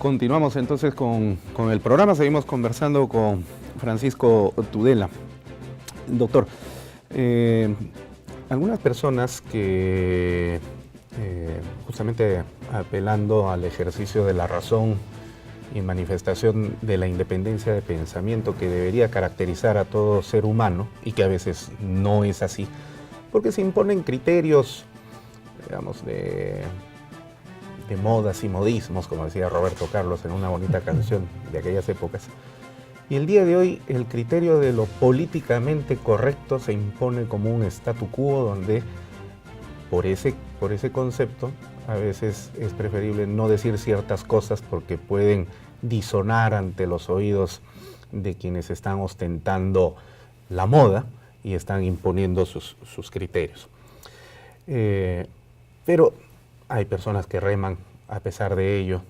Continuamos entonces con el programa, seguimos conversando con Francisco Tudela. Doctor, algunas personas que justamente apelando al ejercicio de la razón y manifestación de la independencia de pensamiento que debería caracterizar a todo ser humano, y que a veces no es así, porque se imponen criterios, digamos, de modas y modismos, como decía Roberto Carlos en una bonita canción de aquellas épocas. Y el día de hoy el criterio de lo políticamente correcto se impone como un statu quo donde por ese concepto a veces es preferible no decir ciertas cosas porque pueden disonar ante los oídos de quienes están ostentando la moda y están imponiendo sus criterios. Pero hay personas que reman a pesar de ello,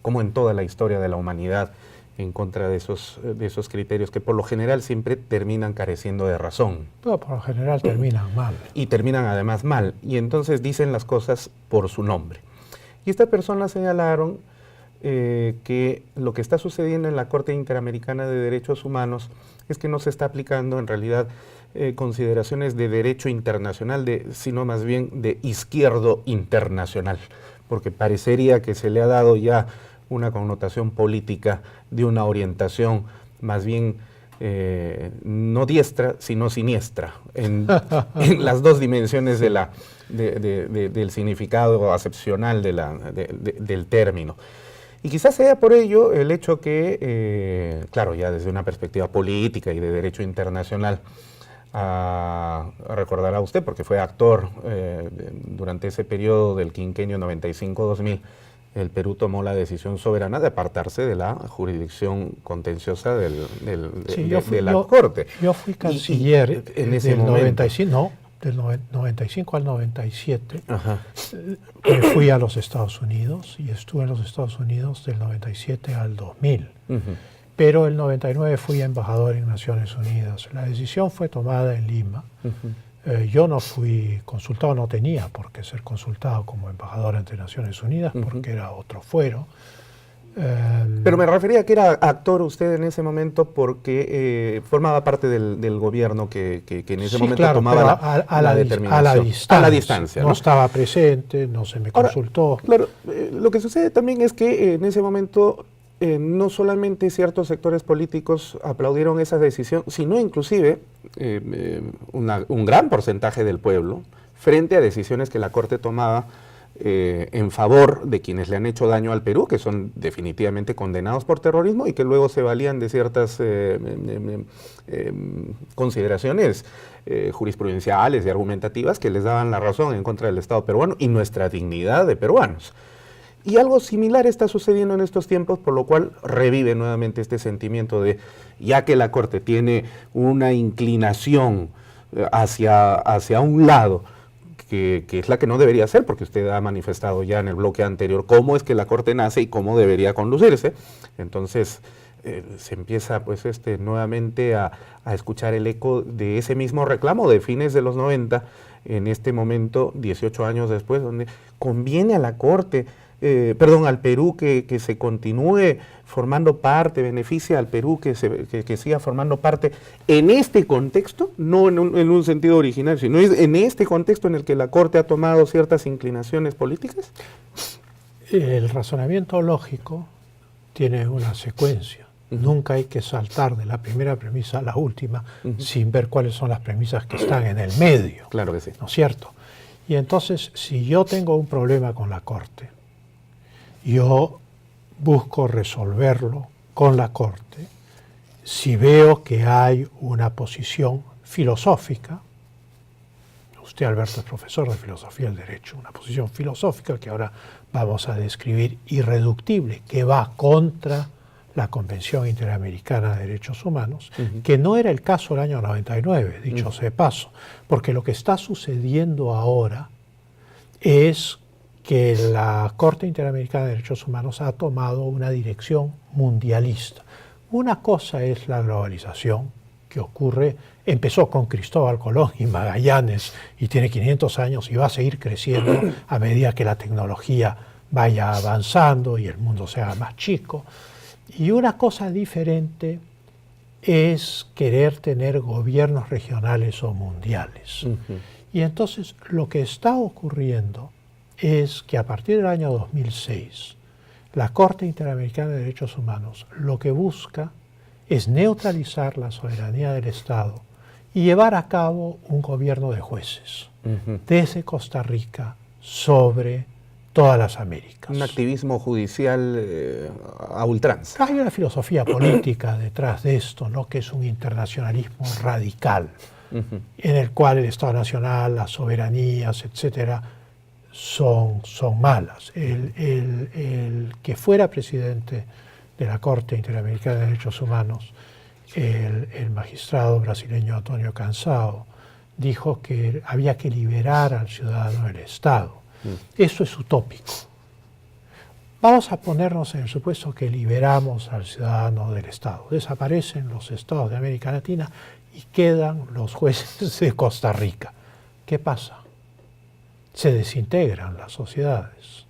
como en toda la historia de la humanidad, en contra de esos criterios que por lo general siempre terminan careciendo de razón. Pero por lo general terminan mal. Y terminan además mal, y entonces dicen las cosas por su nombre. Y estas personas señalaron que lo que está sucediendo en la Corte Interamericana de Derechos Humanos es que no se está aplicando en realidad consideraciones de derecho internacional, sino más bien de izquierdo internacional, porque parecería que se le ha dado ya una connotación política de una orientación más bien no diestra, sino siniestra, en las dos dimensiones del significado acepcional del término. Y quizás sea por ello el hecho que, claro, ya desde una perspectiva política y de derecho internacional, recordará usted, porque fue actor durante ese periodo del quinquenio 95-2000, el Perú tomó la decisión soberana de apartarse de la jurisdicción contenciosa de la Corte. Yo fui canciller en ese del momento. 95, del 95 al 97. Me fui a los Estados Unidos y estuve en los Estados Unidos del 97 al 2000. Pero el 99 fui embajador en Naciones Unidas. La decisión fue tomada en Lima. Yo no fui consultado, no tenía por qué ser consultado como embajador ante Naciones Unidas, porque era otro fuero. Pero me refería a que era actor usted en ese momento porque formaba parte del gobierno que en ese momento tomaba la determinación. A la distancia. No estaba presente, no se me consultó. Claro, lo que sucede también es que en ese momento no solamente ciertos sectores políticos aplaudieron esa decisión, sino inclusive un gran porcentaje del pueblo frente a decisiones que la Corte tomaba en favor de quienes le han hecho daño al Perú, que son definitivamente condenados por terrorismo y que luego se valían de ciertas consideraciones jurisprudenciales y argumentativas que les daban la razón en contra del Estado peruano y nuestra dignidad de peruanos. Y algo similar está sucediendo en estos tiempos, por lo cual revive nuevamente este sentimiento de, ya que la Corte tiene una inclinación hacia un lado, que es la que no debería ser, porque usted ha manifestado ya en el bloque anterior cómo es que la Corte nace y cómo debería conducirse, entonces se empieza pues nuevamente a escuchar el eco de ese mismo reclamo de fines de los 90, en este momento, 18 años después, donde conviene a la Corte, al Perú que se continúe formando parte, beneficia al Perú que siga formando parte en este contexto, no en un sentido original, sino en este contexto en el que la Corte ha tomado ciertas inclinaciones políticas. El razonamiento lógico tiene una secuencia. Nunca hay que saltar de la primera premisa a la última sin ver cuáles son las premisas que están en el medio. Claro que sí. ¿No es cierto? Y entonces, si yo tengo un problema con la Corte, yo busco resolverlo con la Corte. Si veo que hay una posición filosófica, usted, Alberto, es profesor de filosofía del derecho, una posición filosófica que ahora vamos a describir irreductible, que va contra la Convención Interamericana de Derechos Humanos, que no era el caso el año 99, dicho sea de paso, porque lo que está sucediendo ahora es que la Corte Interamericana de Derechos Humanos ha tomado una dirección mundialista. Una cosa es la globalización que empezó con Cristóbal Colón y Magallanes y tiene 500 años y va a seguir creciendo a medida que la tecnología vaya avanzando y el mundo se haga más chico. Y una cosa diferente es querer tener gobiernos regionales o mundiales. Y entonces lo que está ocurriendo es que a partir del año 2006, la Corte Interamericana de Derechos Humanos lo que busca es neutralizar la soberanía del Estado y llevar a cabo un gobierno de jueces desde Costa Rica sobre todas las Américas. Un activismo judicial a ultranza. Hay una filosofía política detrás de esto, ¿no? Que es un internacionalismo radical, en el cual el Estado Nacional, las soberanías, etcétera, son malas. El que fuera presidente de la Corte Interamericana de Derechos Humanos, el magistrado brasileño Antonio Cansao, dijo que había que liberar al ciudadano del Estado. Eso es utópico. Vamos a ponernos en el supuesto que liberamos al ciudadano del Estado. Desaparecen los estados de América Latina y quedan los jueces de Costa Rica. ¿Qué pasa? Se desintegran las sociedades.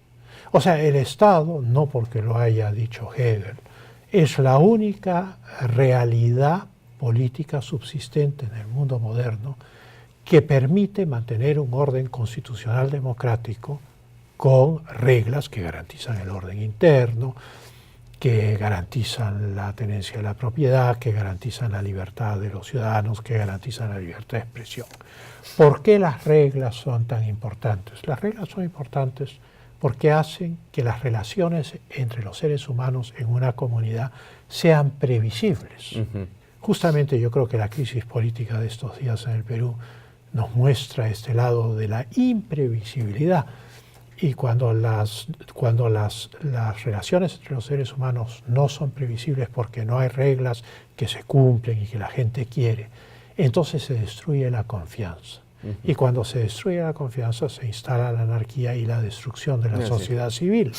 O sea, el Estado, no porque lo haya dicho Hegel, es la única realidad política subsistente en el mundo moderno que permite mantener un orden constitucional democrático con reglas que garantizan el orden interno, que garantizan la tenencia de la propiedad, que garantizan la libertad de los ciudadanos, que garantizan la libertad de expresión. ¿Por qué las reglas son tan importantes? Las reglas son importantes porque hacen que las relaciones entre los seres humanos en una comunidad sean previsibles. Justamente yo creo que la crisis política de estos días en el Perú nos muestra este lado de la imprevisibilidad. Y cuando las relaciones entre los seres humanos no son previsibles porque no hay reglas que se cumplen y que la gente quiere, entonces se destruye la confianza. Y cuando se destruye la confianza se instala la anarquía y la destrucción de la sociedad civil.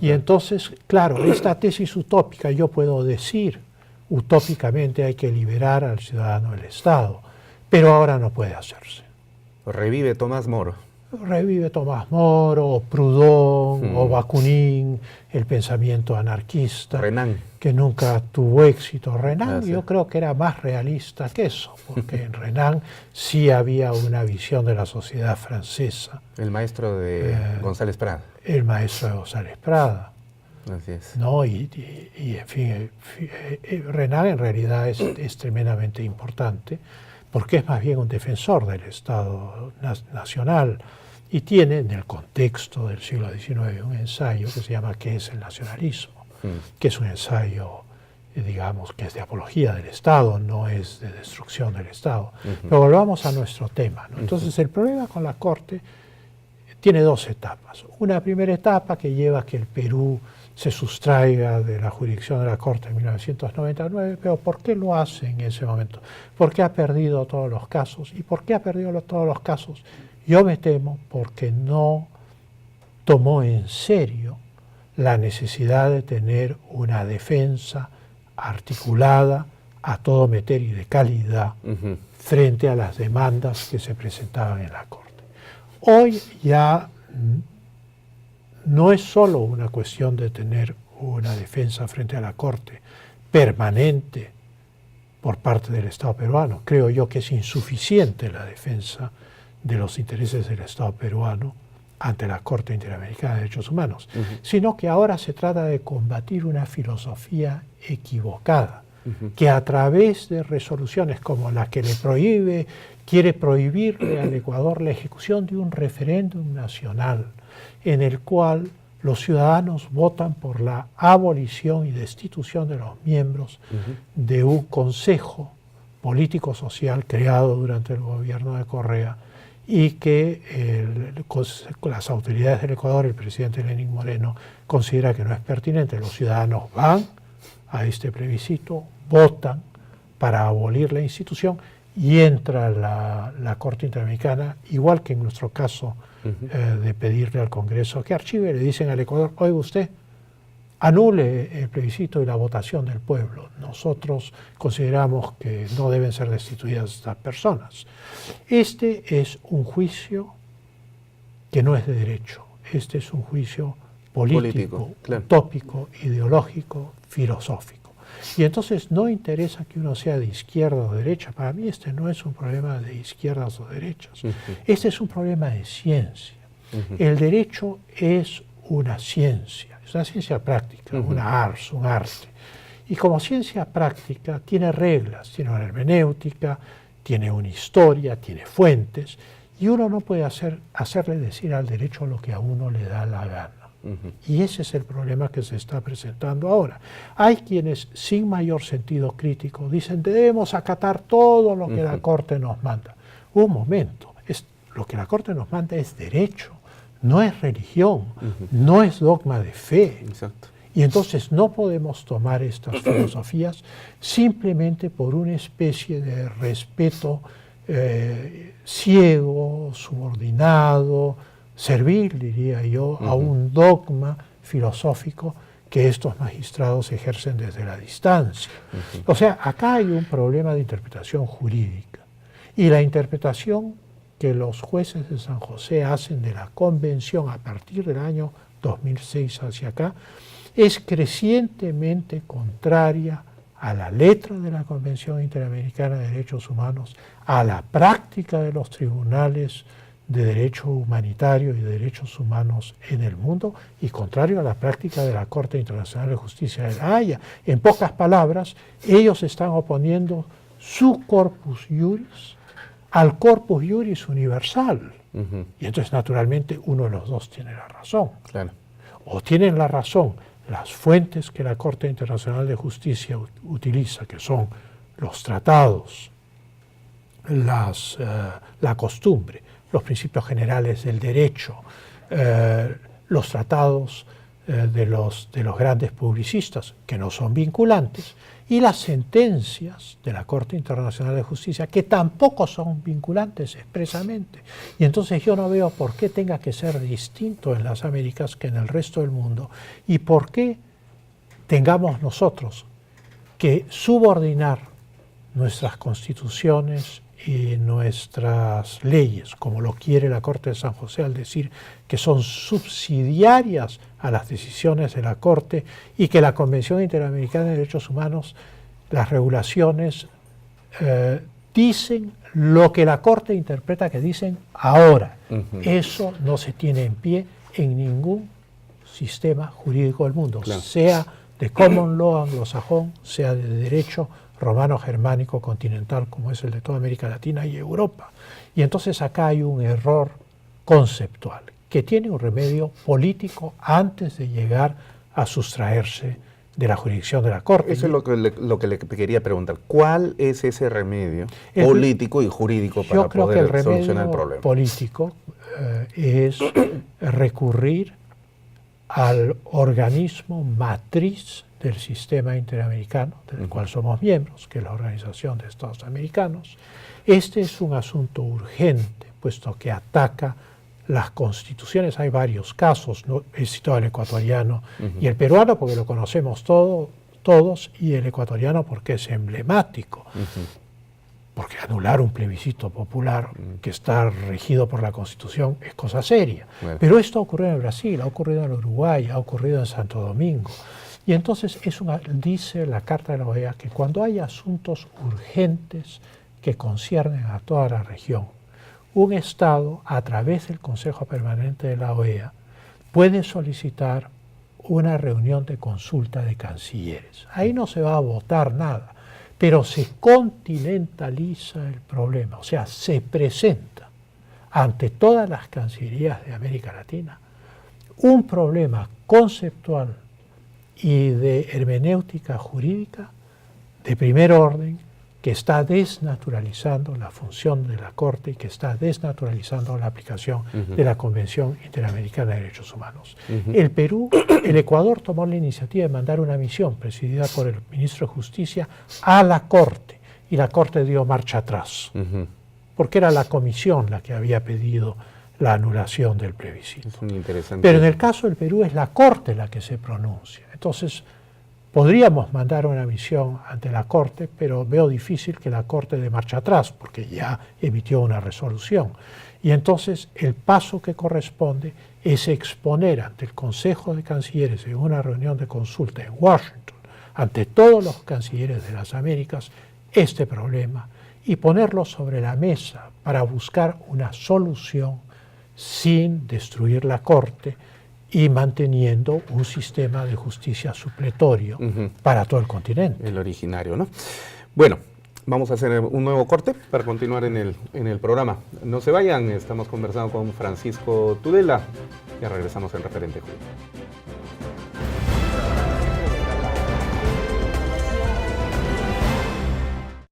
Y entonces, claro, esta tesis utópica, yo puedo decir, utópicamente hay que liberar al ciudadano del Estado, pero ahora no puede hacerse. Revive Tomás Moro. Revive Tomás Moro, o Proudhon, o Bakunin, el pensamiento anarquista, Renan, que nunca tuvo éxito. Renan yo creo que era más realista que eso, porque en Renan sí había una visión de la sociedad francesa. el maestro de González Prada. El maestro de González Prada. Así es. ¿No? Y en fin, Renan en realidad es tremendamente importante, porque es más bien un defensor del Estado nacional y tiene en el contexto del siglo XIX un ensayo que se llama ¿Qué es el nacionalismo? Que es un ensayo, digamos, que es de apología del Estado, no es de destrucción del Estado. Pero volvamos a nuestro tema, ¿no? Entonces el problema con la Corte tiene dos etapas. Una primera etapa que lleva a que el Perú se sustraiga de la jurisdicción de la Corte en 1999, pero ¿por qué lo hace en ese momento? ¿Por qué ha perdido todos los casos? ¿Y por qué ha perdido todos los casos? Yo me temo porque no tomó en serio la necesidad de tener una defensa articulada, a todo meter y de calidad, frente a las demandas que se presentaban en la Corte. Hoy ya no es solo una cuestión de tener una defensa frente a la Corte permanente por parte del Estado peruano. Creo yo que es insuficiente la defensa de los intereses del Estado peruano ante la Corte Interamericana de Derechos Humanos, sino que ahora se trata de combatir una filosofía equivocada, que a través de resoluciones como la que quiere prohibirle al Ecuador la ejecución de un referéndum nacional, en el cual los ciudadanos votan por la abolición y destitución de los miembros de un consejo político-social creado durante el gobierno de Correa y que las autoridades del Ecuador, el presidente Lenín Moreno, considera que no es pertinente. Los ciudadanos van a este plebiscito, votan para abolir la institución y entra la Corte Interamericana, igual que en nuestro caso de pedirle al Congreso que archive, le dicen al Ecuador, oiga usted, anule el plebiscito y la votación del pueblo. Nosotros consideramos que no deben ser destituidas estas personas. Este es un juicio que no es de derecho, este es un juicio político, claro. utópico, ideológico, filosófico. Y entonces no interesa que uno sea de izquierda o derecha. Para mí este no es un problema de izquierdas o derechas. Este es un problema de ciencia. El derecho es una ciencia práctica, una ars, un arte. Y como ciencia práctica tiene reglas, tiene una hermenéutica, tiene una historia, tiene fuentes, y uno no puede hacerle decir al derecho lo que a uno le da la gana. Y ese es el problema que se está presentando ahora. Hay quienes, sin mayor sentido crítico, dicen debemos acatar todo lo que la Corte nos manda. Un momento, lo que la Corte nos manda es derecho, no es religión, no es dogma de fe. Exacto. Y entonces no podemos tomar estas filosofías simplemente por una especie de respeto ciego, subordinado, servil, diría yo, a un dogma filosófico que estos magistrados ejercen desde la distancia. O sea, acá hay un problema de interpretación jurídica. Y la interpretación que los jueces de San José hacen de la Convención a partir del año 2006 hacia acá es crecientemente contraria a la letra de la Convención Interamericana de Derechos Humanos, a la práctica de los tribunales de derecho humanitario y de derechos humanos en el mundo y contrario a la práctica de la Corte Internacional de Justicia de La Haya. En pocas palabras, ellos están oponiendo su corpus iuris al corpus iuris universal. Y entonces, naturalmente, uno de los dos tiene la razón. Claro. O tienen la razón las fuentes que la Corte Internacional de Justicia utiliza, que son los tratados, la costumbre, los principios generales del derecho, los tratados de los grandes publicistas, que no son vinculantes, y las sentencias de la Corte Internacional de Justicia, que tampoco son vinculantes expresamente. Y entonces yo no veo por qué tenga que ser distinto en las Américas que en el resto del mundo, y por qué tengamos nosotros que subordinar nuestras constituciones y nuestras leyes, como lo quiere la Corte de San José al decir que son subsidiarias a las decisiones de la Corte y que la Convención Interamericana de Derechos Humanos, las regulaciones, dicen lo que la Corte interpreta que dicen ahora. Eso no se tiene en pie en ningún sistema jurídico del mundo, sea de common law anglosajón, sea de derecho romano-germánico continental, como es el de toda América Latina y Europa. Y entonces acá hay un error conceptual, que tiene un remedio político antes de llegar a sustraerse de la jurisdicción de la Corte. Eso es lo que le quería preguntar. ¿Cuál es ese remedio político y jurídico para poder solucionar el problema? Político es recurrir al organismo matriz del sistema interamericano, del cual somos miembros, que es la Organización de Estados Americanos. Este es un asunto urgente, puesto que ataca las constituciones. Hay varios casos, ¿no? He citado el ecuatoriano y el peruano porque lo conocemos todos, y el ecuatoriano porque es emblemático. Porque anular un plebiscito popular que está regido por la Constitución es cosa seria. Bueno. Pero esto ha ocurrido en Brasil, ha ocurrido en Uruguay, ha ocurrido en Santo Domingo. Y entonces dice la Carta de la OEA que cuando hay asuntos urgentes que conciernen a toda la región, un Estado, a través del Consejo Permanente de la OEA, puede solicitar una reunión de consulta de cancilleres. Ahí no se va a votar nada, pero se continentaliza el problema, o sea, se presenta ante todas las cancillerías de América Latina un problema conceptual y de hermenéutica jurídica de primer orden que está desnaturalizando la función de la Corte y que está desnaturalizando la aplicación de la Convención Interamericana de Derechos Humanos. El Ecuador tomó la iniciativa de mandar una misión presidida por el ministro de Justicia a la Corte, y la Corte dio marcha atrás, porque era la Comisión la que había pedido la anulación del plebiscito. Es muy interesante. Pero en el caso del Perú es la Corte la que se pronuncia. Entonces, Podríamos mandar una misión ante la Corte, pero veo difícil que la Corte dé marcha atrás, porque ya emitió una resolución. Y entonces el paso que corresponde es exponer ante el Consejo de Cancilleres en una reunión de consulta en Washington, ante todos los cancilleres de las Américas, este problema y ponerlo sobre la mesa para buscar una solución sin destruir la Corte y manteniendo un sistema de justicia supletorio para todo el continente. El originario, ¿no? Bueno, vamos a hacer un nuevo corte para continuar en el programa. No se vayan, estamos conversando con Francisco Tudela. Ya regresamos en Referente Jurídico.